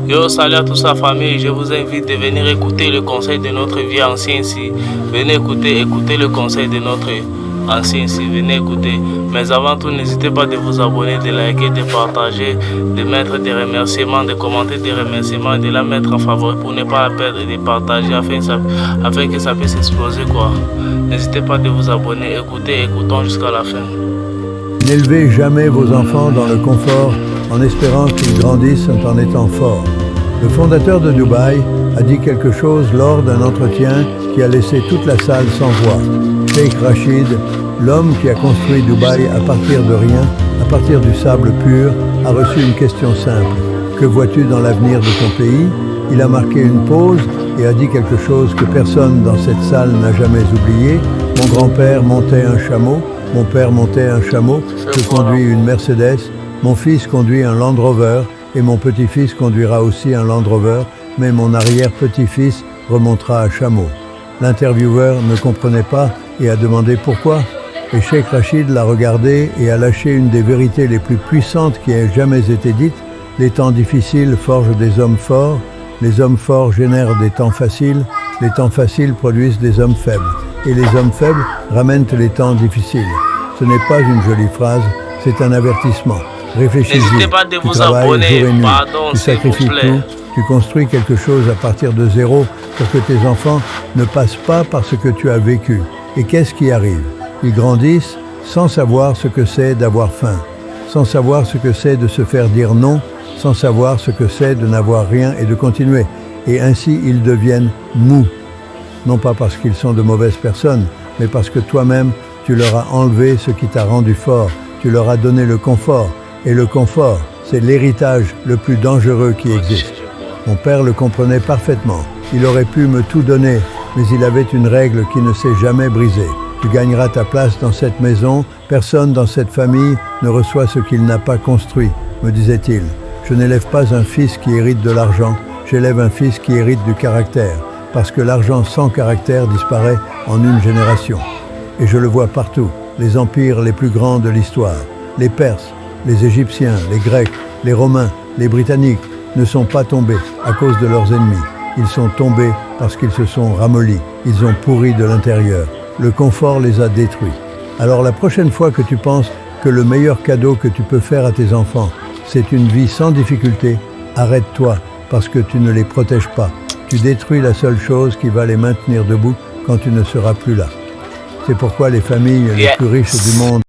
Yo, salut à toute la famille, je vous invite de venir écouter le conseil de notre vieux ancien ici. Venez écouter le conseil de notre ancien ici, venez écouter. Mais avant tout, n'hésitez pas de vous abonner, de liker, de partager, de mettre des remerciements, de commenter des remerciements, de la mettre en favori pour ne pas la perdre et de partager afin que ça puisse exploser quoi. N'hésitez pas de vous abonner, écoutons jusqu'à la fin. N'élevez jamais vos enfants dans le confort en espérant qu'ils grandissent en étant forts. Le fondateur de Dubaï a dit quelque chose lors d'un entretien qui a laissé toute la salle sans voix. Sheikh Rachid, l'homme qui a construit Dubaï à partir de rien, à partir du sable pur, a reçu une question simple. Que vois-tu dans l'avenir de ton pays? Il a marqué une pause et a dit quelque chose que personne dans cette salle n'a jamais oublié. Mon grand-père montait un chameau, mon père montait un chameau, je conduis une Mercedes, mon fils conduit un Land Rover et mon petit-fils conduira aussi un Land Rover, mais mon arrière-petit-fils remontera à chameau. L'intervieweur ne comprenait pas et a demandé pourquoi. Et Sheikh Rachid l'a regardé et a lâché une des vérités les plus puissantes qui ait jamais été dites. Les temps difficiles forgent des hommes forts, les hommes forts génèrent des temps faciles, les temps faciles produisent des hommes faibles, et les hommes faibles ramènent les temps difficiles. Ce n'est pas une jolie phrase, c'est un avertissement. Réfléchis-y, tu travailles jour et nuit, tu sacrifies tout, tu construis quelque chose à partir de zéro pour que tes enfants ne passent pas par ce que tu as vécu. Et qu'est-ce qui arrive? Ils grandissent sans savoir ce que c'est d'avoir faim, sans savoir ce que c'est de se faire dire non, sans savoir ce que c'est de n'avoir rien et de continuer. Et ainsi ils deviennent mous. Non pas parce qu'ils sont de mauvaises personnes, mais parce que toi-même, tu leur as enlevé ce qui t'a rendu fort, tu leur as donné le confort. Et le confort, c'est l'héritage le plus dangereux qui existe. Mon père le comprenait parfaitement. Il aurait pu me tout donner, mais il avait une règle qui ne s'est jamais brisée. Tu gagneras ta place dans cette maison, personne dans cette famille ne reçoit ce qu'il n'a pas construit, me disait-il. Je n'élève pas un fils qui hérite de l'argent, j'élève un fils qui hérite du caractère, parce que l'argent sans caractère disparaît en une génération. Et je le vois partout, les empires les plus grands de l'histoire, les Perses, les Égyptiens, les Grecs, les Romains, les Britanniques ne sont pas tombés à cause de leurs ennemis. Ils sont tombés parce qu'ils se sont ramollis. Ils ont pourri de l'intérieur. Le confort les a détruits. Alors la prochaine fois que tu penses que le meilleur cadeau que tu peux faire à tes enfants, c'est une vie sans difficulté, arrête-toi parce que tu ne les protèges pas. Tu détruis la seule chose qui va les maintenir debout quand tu ne seras plus là. C'est pourquoi les familles les plus riches du monde